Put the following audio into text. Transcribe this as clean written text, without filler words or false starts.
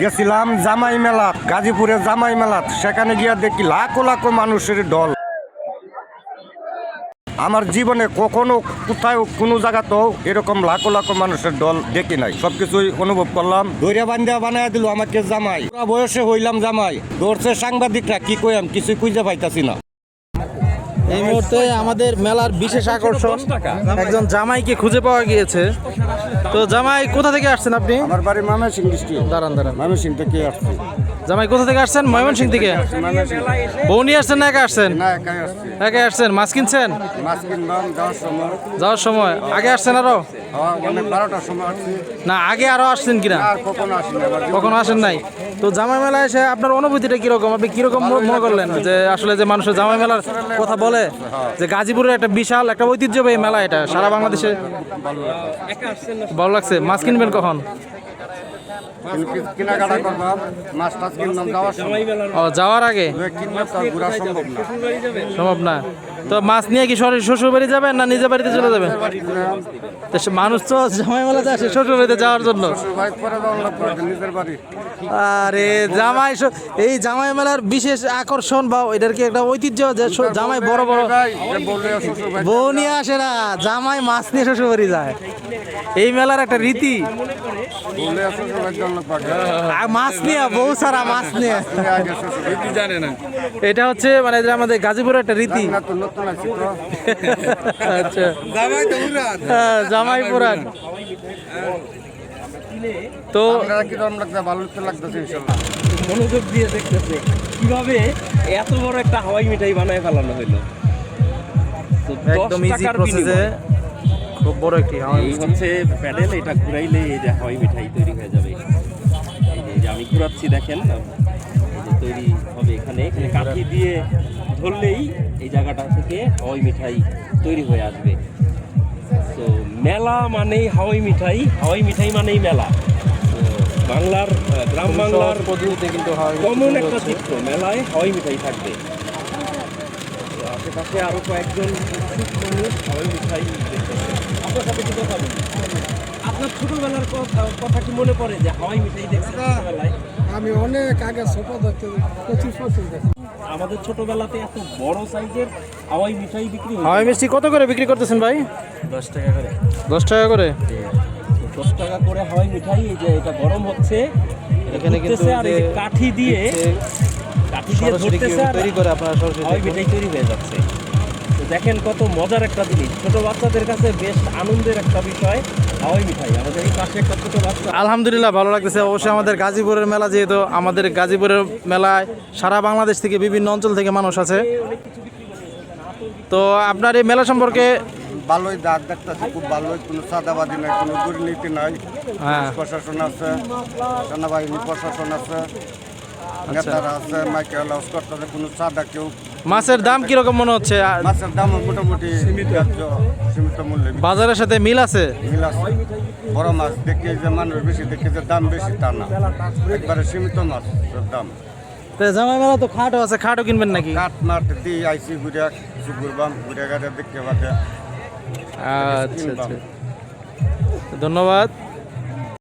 গেছিলাম জামাই মেলাত, গাজীপুরের জামাই মেলাত। সেখানে গিয়া দেখি লাখো লাখো মানুষের দল। আমার জীবনে কখনো কোথাও কোনো জায়গাতেও এরকম লাখো লাখো মানুষের দল দেখি নাই। সবকিছুই অনুভব করলাম। দৈরা বান্ধিয়া বানায় দিল আমাকে জামাই। পুরা বয়সে হইলাম জামাই। ধরছে সাংবাদিকরা, কি কইম কিছুই খুঁজে পাইতাছি না। এই মুহূর্তে আমাদের মেলার বিশেষ আকর্ষণ একজন জামাইকে খুঁজে পাওয়া গিয়েছে। তো জামাই কোথা থেকে আসছেন আপনি? আমার বাড়ি ময়মনসিংহ ডিস্ট্রিক্ট। দাঁড়ান। ময়মনসিংহ থেকে আসছি। জামাই কোথা থেকে আসছেন? ময়মনসিংহ থেকে। বউ নিয়ে আসছেন না একা আসছেন? না, একাই আসছি। একা আসছেন। মাছ কিনছেন? মাছ কিনলাম যাওয়ার সময়। আগে আসছেন আরো? মানে 12টার সময় আসছি। না, আগে আরো আসছেন কিনা? আর কখনো আসি না। কখনো আসেন নাই। তো জামাই মেলায় এসে আপনার অনুভূতিটা কিরকম? আপনি কিরকম মনে করলেন যে আসলে যে মানুষের জামাই মেলার কথা বলে যে গাজীপুরের একটা বিশাল একটা ঐতিহ্যবাহী মেলা, এটা সারা বাংলাদেশে ভালো লাগছে। মাছ কিনবেন কখন? কেনাকাটা করলাম, মাছ টাছ কিনলাম যাওয়ার সময়। ও, যাওয়ার আগে কিনলে তো আর ঘোরা সম্ভব না। সম্ভব না। তো মাছ নিয়ে কি শ্বশুর বাড়ি যাবেন না নিজের বাড়িতে চলে যাবেন? তো মানুষ তো জামাই মেলাতে আসে শ্বশুর বাড়িতে যাওয়ার জন্য। নিজের বাড়ি। আরে জামাই এই জামাই মেলার বিশেষ আকর্ষণ বা এটার কি একটা ঐতিহ্য যে জামাই বড় বড় বউ নিয়ে আসে না, জামাই মাছ নিয়ে শ্বশুর বাড়ি যায়। এই মেলার একটা রীতি। মাছ নিয়ে, বউ ছাড়া মাছ নিয়ে। এটা হচ্ছে মানে যে আমাদের গাজীপুরের একটা রীতি। আচ্ছা, জামাই পুরান। তো মনোযোগ দিয়ে দেখতেছে কিভাবে এত বড় একটা হাওয়াই মিঠাই বানায় ফেলানো হইলো। একদম ইজি প্রসেসে খুব বড় একটি হাওয়াই এই হচ্ছে প্যাডেল, এটা ঘুরাইলে এই যে হাওয়াই মিঠাই তৈরি হয়ে যাবে। এই যে আমি ঘুরাচ্ছি, দেখেন এই যে তৈরি হবে। এখানে কাঠি দিয়ে ধরলেই এই জায়গাটা থেকে হাওয়াই মিঠাই তৈরি হয়ে আসবে। তো মেলা মানেই হাওয়াই মিঠাই, হাওয়াই মিঠাই মানেই মেলা। বাংলার গ্রাম বাংলার পদ্ধতিতে কিন্তু কমন একটা চিত্র, মেলায় হাওয়াই মিঠাই থাকবে। আশেপাশে আরো কয়েকজন মানুষ হাওয়াই মিঠাই দেখতেছে। আপনার সাথে কি কথা বলি? আপনার ছোটবেলার কথা কি মনে পড়ে যে হাওয়াই মিঠাই দেখছেন ছোটবেলায়? আমি অনেক আগে ছোট দেখতে প্রচুর প্রচুর দেখি। আমাদের ছোটবেলাতে এত বড় সাইজের হাওয়াই মিঠাই বিক্রি হতো। হাওয়াই মিষ্টি কত করে বিক্রি করতেছেন ভাই? 10 টাকা করে। 10 টাকা করে। 10 টাকা করে হাওয়াই মিঠাই। এই যে এটা গরম হচ্ছে, এখানে কিন্তু আর এই যে কাঠি দিয়ে ধরতেছে আর তৈরি করে আপনারা সরাসরি হাওয়াই মিঠাই তৈরি হয়ে যাচ্ছে। তো দেখেন কত মজার একটা জিনিস, ছোট বাচ্চাদের কাছে বেশ আনন্দের একটা বিষয় হাওয়াই মিঠাই। আমাদের এই পাশে একটা ছোট বাচ্চা। আলহামদুলিল্লাহ ভালো লাগতেছে। অবশ্যই আমাদের গাজীপুরের মেলা, যেহেতু আমাদের গাজীপুরের মেলায় সারা বাংলাদেশ থেকে বিভিন্ন অঞ্চল থেকে মানুষ আছে। তো আপনার এই মেলা সম্পর্কে ভালোই দাগ দেখতেছি, খুব ভালোই। কোনো চাঁদাবাদী নাই, কোনো দুর্নীতি নাই। হ্যাঁ, প্রশাসন আছে, সেনাবাহিনী প্রশাসন আছে, নেতারা আছে, মাইকে অ্যালাউন্স করতেছে। কোনো চাঁদা কেউ। মাছের দাম কিরকম মনে হচ্ছে? মাছের দাম মোটামুটি সীমিত মূল্যে বাজারের সাথে মিল আছে? মিল আছে। বড় মাছ দেখে যে মানুষ বেশি, দেখে যে দাম বেশি তা না, একবারে সীমিত মাছের দাম। তো জামাই মেলা তো খাটও আছে, খাটও কিনবেন নাকি? কাঠ মাঠ দিয়ে আইসি ঘুরে কিছু ঘুরবাম, ঘুরে ঘাটে দেখতে পাতে। আচ্ছা আচ্ছা, ধন্যবাদ।